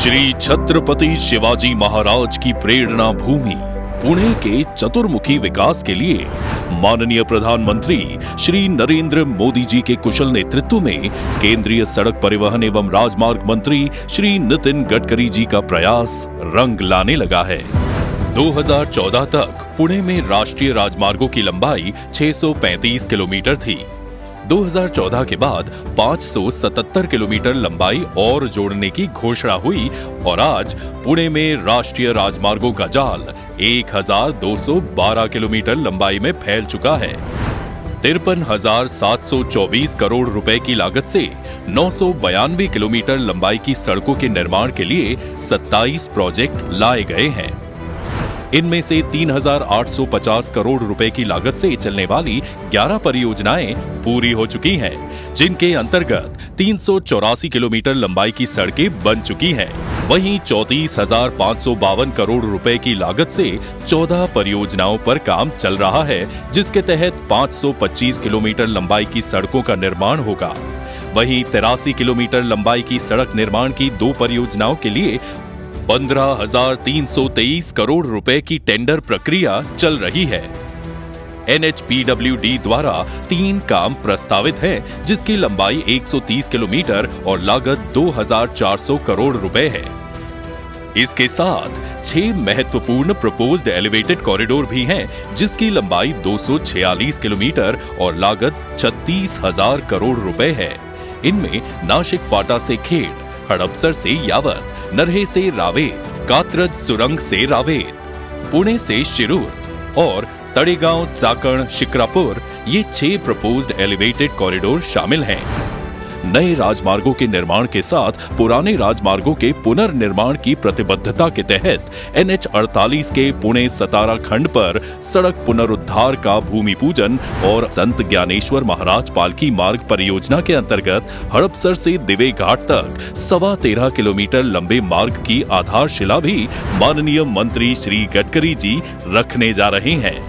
श्री छत्रपति शिवाजी महाराज की प्रेरणा भूमि पुणे के चतुर्मुखी विकास के लिए माननीय प्रधानमंत्री श्री नरेंद्र मोदी जी के कुशल नेतृत्व में केंद्रीय सड़क परिवहन एवं राजमार्ग मंत्री श्री नितिन गडकरी जी का प्रयास रंग लाने लगा है। 2014 तक पुणे में राष्ट्रीय राजमार्गों की लंबाई 635 किलोमीटर थी। 2014 के बाद 577 किलोमीटर लंबाई और जोड़ने की घोषणा हुई और आज पुणे में राष्ट्रीय राजमार्गों का जाल 1212 किलोमीटर लंबाई में फैल चुका है। 53,724 करोड़ रुपए की लागत से 992 किलोमीटर लंबाई की सड़कों के निर्माण के लिए 27 प्रोजेक्ट लाए गए हैं। इनमें से 3,850 करोड़ रुपए की लागत से चलने वाली 11 परियोजनाएं पूरी हो चुकी हैं, जिनके अंतर्गत 384 किलोमीटर लंबाई की सड़कें बन चुकी हैं। वहीं 34,552 करोड़ रुपए की लागत से 14 परियोजनाओं पर काम चल रहा है, जिसके तहत 525 किलोमीटर लंबाई की सड़कों का निर्माण होगा। वहीं 83 किलोमीटर लंबाई की सड़क निर्माण की 2 परियोजनाओं के लिए 15,323 करोड़ रुपए की टेंडर प्रक्रिया चल रही है। NHPWD द्वारा 3 काम प्रस्तावित हैं, जिसकी लंबाई 130 किलोमीटर और लागत 2,400 करोड़ रुपए है। इसके साथ 6 महत्वपूर्ण प्रपोज्ड एलिवेटेड कॉरिडोर भी हैं, जिसकी लंबाई 246 किलोमीटर और लागत 36,000 करोड़ रुपए है। इनमें नासिक फाटा से खेड़, हड़पसर से यावत, नरहे से रावेत, कात्रज सुरंग से रावेत, पुणे से शिरूर और तड़ेगांव चाकण शिक्रापुर ये 6 प्रपोज्ड एलिवेटेड कॉरिडोर शामिल हैं। नए राजमार्गों के निर्माण के साथ पुराने राजमार्गों के पुनर्निर्माण की प्रतिबद्धता के तहत NH48 के पुणे सतारा खंड पर सड़क पुनरुद्धार का भूमि पूजन और संत ज्ञानेश्वर महाराज पालकी मार्ग परियोजना के अंतर्गत हड़पसर से दिवे घाट तक 13.25 किलोमीटर लंबे मार्ग की आधारशिला भी माननीय मंत्री श्री गडकरी जी रखने जा रहे हैं।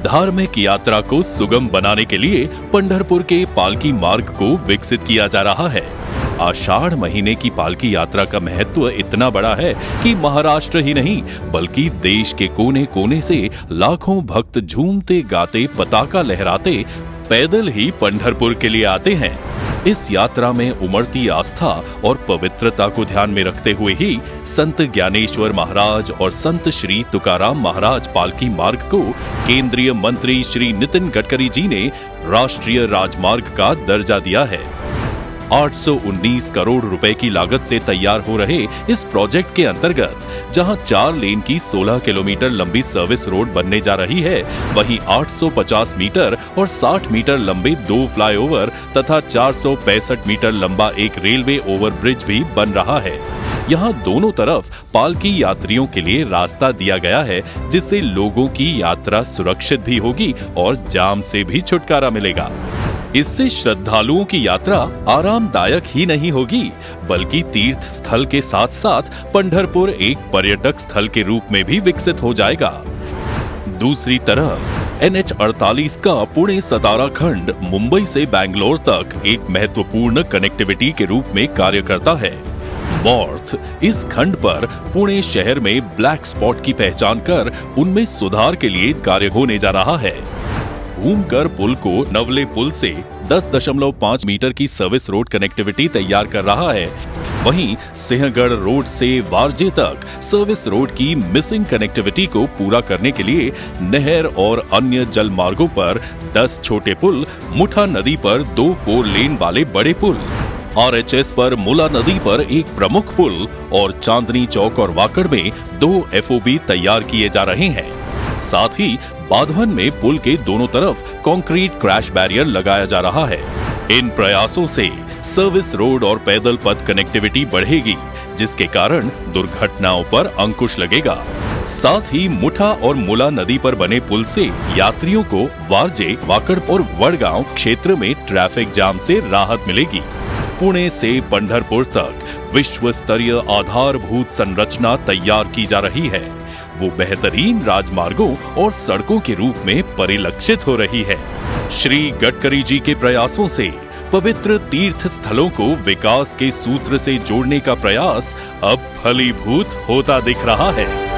धार्मिक यात्रा को सुगम बनाने के लिए पंढरपुर के पालकी मार्ग को विकसित किया जा रहा है। आषाढ़ महीने की पालकी यात्रा का महत्व इतना बड़ा है कि महाराष्ट्र ही नहीं बल्कि देश के कोने कोने से लाखों भक्त झूमते गाते पताका लहराते पैदल ही पंढरपुर के लिए आते हैं। इस यात्रा में उमड़ती आस्था और पवित्रता को ध्यान में रखते हुए ही संत ज्ञानेश्वर महाराज और संत श्री तुकाराम महाराज पालकी मार्ग को केंद्रीय मंत्री श्री नितिन गडकरी जी ने राष्ट्रीय राजमार्ग का दर्जा दिया है। 819 करोड़ रुपए की लागत से तैयार हो रहे इस प्रोजेक्ट के अंतर्गत जहां 4 लेन की 16 किलोमीटर लंबी सर्विस रोड बनने जा रही है, वहीं 850 मीटर और 60 मीटर लंबे 2 फ्लाईओवर तथा 465 मीटर लंबा एक रेलवे ओवरब्रिज भी बन रहा है। यहाँ दोनों तरफ पालकी यात्रियों के लिए रास्ता दिया गया है, जिससे लोगों की यात्रा सुरक्षित भी होगी और जाम से भी छुटकारा मिलेगा। इससे श्रद्धालुओं की यात्रा आरामदायक ही नहीं होगी बल्कि तीर्थ स्थल के साथ साथ पंढरपुर एक पर्यटक स्थल के रूप में भी विकसित हो जाएगा। दूसरी तरफ NH48 का पुणे सतारा खंड मुंबई से बैंगलोर तक एक महत्वपूर्ण कनेक्टिविटी के रूप में कार्य करता है। मॉर्थ इस खंड पर पुणे शहर में ब्लैक स्पॉट की पहचान कर उनमें सुधार के लिए कार्य होने जा रहा है। भूमकर पुल को नवले पुल से 10.5 मीटर की सर्विस रोड कनेक्टिविटी तैयार कर रहा है। वहीं सिंहगढ़ रोड से वारजे तक सर्विस रोड की मिसिंग कनेक्टिविटी को पूरा करने के लिए नहर और अन्य जल मार्गों पर 10 छोटे पुल, मुठा नदी पर 2 4 लेन वाले बड़े पुल, RHS पर मुला नदी पर एक प्रमुख पुल और चांदनी चौक और वाकड़ में 2 FOB तैयार किए जा रहे हैं। साथ ही बाधवन में पुल के दोनों तरफ कंक्रीट क्रैश बैरियर लगाया जा रहा है। इन प्रयासों से सर्विस रोड और पैदल पथ कनेक्टिविटी बढ़ेगी, जिसके कारण दुर्घटनाओं पर अंकुश लगेगा। साथ ही मुठा और मुला नदी पर बने पुल से यात्रियों को वारजे, वाकड़ और वडगांव क्षेत्र में ट्रैफिक जाम से राहत मिलेगी। पुणे से पंढरपुर तक विश्व स्तरीय आधारभूत संरचना तैयार की जा रही है। वो बेहतरीन राजमार्गों और सड़कों के रूप में परिलक्षित हो रही है। श्री गडकरी जी के प्रयासों से पवित्र तीर्थ स्थलों को विकास के सूत्र से जोड़ने का प्रयास अब फलीभूत होता दिख रहा है।